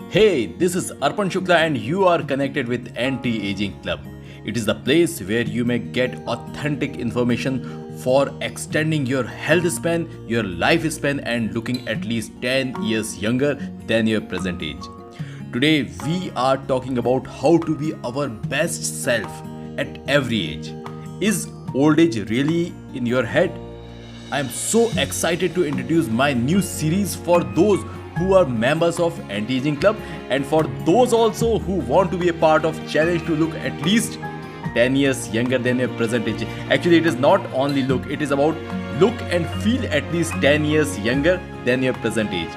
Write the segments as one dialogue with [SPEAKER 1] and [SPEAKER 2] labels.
[SPEAKER 1] Hey, this is Arpan Shukla and you are connected with Anti-Aging Club. It is the place where you may get authentic information for extending your health span, your lifespan and looking at least 10 years younger than your present age. Today we are talking about how to be our best self at every age. Is old age really in your head? I am so excited to introduce my new series for those who are members of Anti-Aging Club and for those also who want to be a part of challenge to look at least 10 years younger than your present age. Actually, it is not only look, it is about look and feel at least 10 years younger than your present age.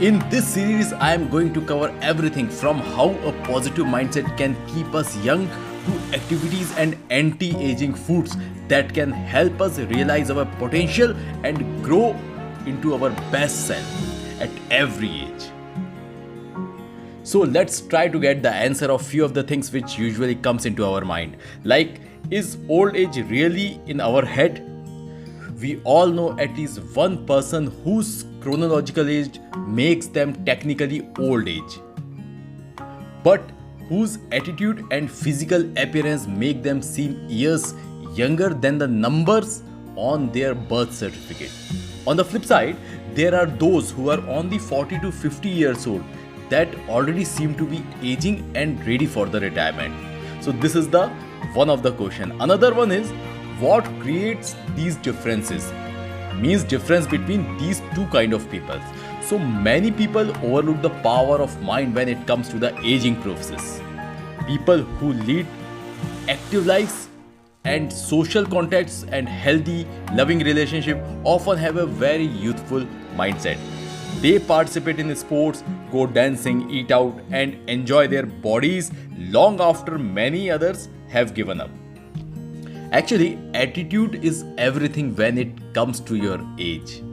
[SPEAKER 1] In this series, I am going to cover everything from how a positive mindset can keep us young to activities and anti-aging foods that can help us realize our potential and grow into our best self at every age. So let's try to get the answer of few of the things which usually comes into our mind. Like, is old age really in our head? We all know at least one person whose chronological age makes them technically old age, but whose attitude and physical appearance make them seem years younger than the numbers on their birth certificate. On the flip side, there are those who are only 40 to 50 years old that already seem to be aging and ready for the retirement. So this is the one of the question. Another one is, what creates these differences? Means difference between these two kind of people. So many people overlook the power of mind when it comes to the aging process. People who lead active lives and social contacts and healthy loving relationship often have a very youthful mindset. They participate in sports, go dancing, eat out and enjoy their bodies long after many others have given up. Actually, attitude is everything when it comes to your age.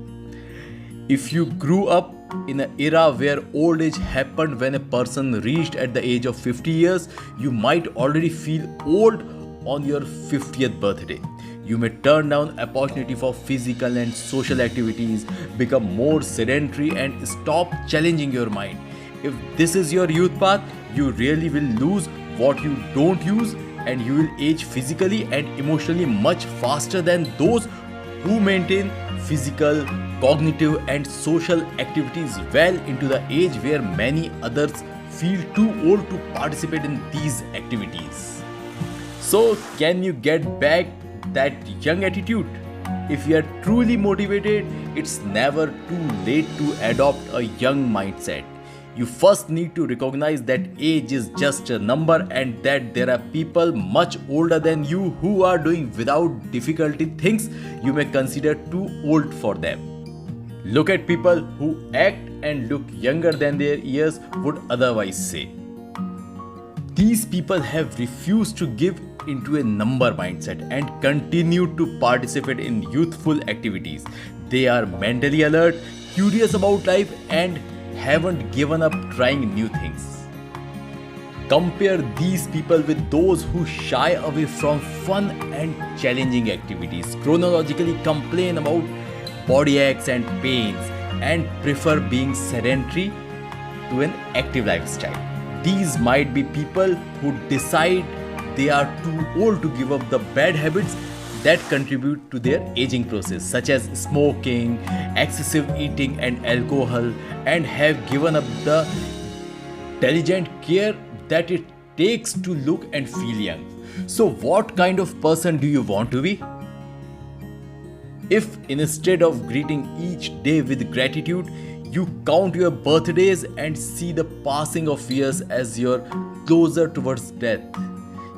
[SPEAKER 1] If you grew up in an era where old age happened when a person reached at the age of 50 years, you might already feel old on your 50th birthday. You may turn down opportunity for physical and social activities, become more sedentary and stop challenging your mind. If this is your youth path, you really will lose what you don't use and you will age physically and emotionally much faster than those who maintain physical, cognitive and social activities well into the age where many others feel too old to participate in these activities. So can you get back that young attitude? If you are truly motivated, it's never too late to adopt a young mindset. You first need to recognize that age is just a number and that there are people much older than you who are doing without difficulty things you may consider too old for them. Look at people who act and look younger than their years would otherwise say. These people have refused to give into a number mindset and continue to participate in youthful activities. They are mentally alert, curious about life and haven't given up trying new things. Compare these people with those who shy away from fun and challenging activities, chronologically complain about body aches and pains, and prefer being sedentary to an active lifestyle. These might be people who decide they are too old to give up the bad habits that contribute to their aging process, such as smoking, excessive eating and alcohol, and have given up the diligent care that it takes to look and feel young. So what kind of person do you want to be? If instead of greeting each day with gratitude, you count your birthdays and see the passing of years as you're closer towards death,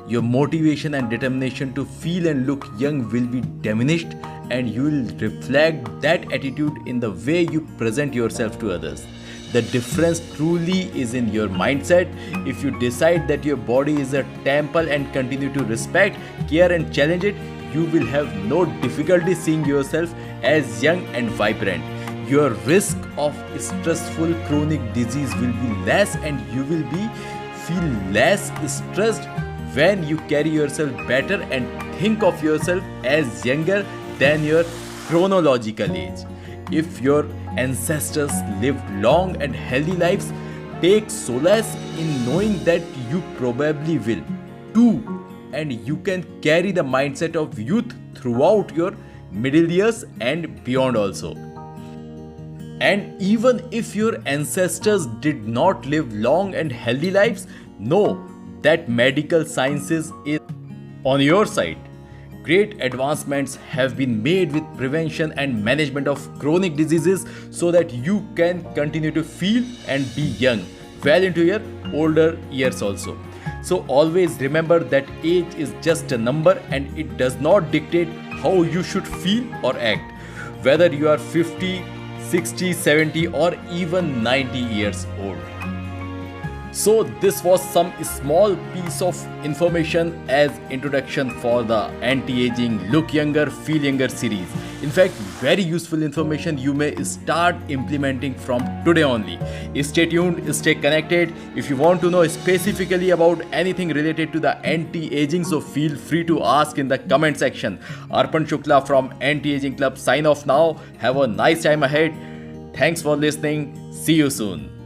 [SPEAKER 1] your motivation and determination to feel and look young will be diminished and you will reflect that attitude in the way you present yourself to others. The difference truly is in your mindset. If you decide that your body is a temple and continue to respect, care and challenge it, you will have no difficulty seeing yourself as young and vibrant. Your risk of stressful chronic disease will be less and you will feel less stressed when you carry yourself better and think of yourself as younger than your chronological age. If your ancestors lived long and healthy lives, take solace in knowing that you probably will too, and you can carry the mindset of youth throughout your middle years and beyond also. And even if your ancestors did not live long and healthy lives, know that medical sciences is on your side. Great advancements have been made with prevention and management of chronic diseases so that you can continue to feel and be young well into your older years also. So always remember that age is just a number and it does not dictate how you should feel or act, whether you are 50, 60, 70 or even 90 years old. So this was some small piece of information as introduction for the anti-aging look younger feel younger series. In fact, very useful information you may start implementing from today only. Stay tuned, stay connected. If you want to know specifically about anything related to the anti-aging, so feel free to ask in the comment section. Arpan Shukla from Anti-Aging Club sign off now. Have a nice time ahead. Thanks for listening. See you soon.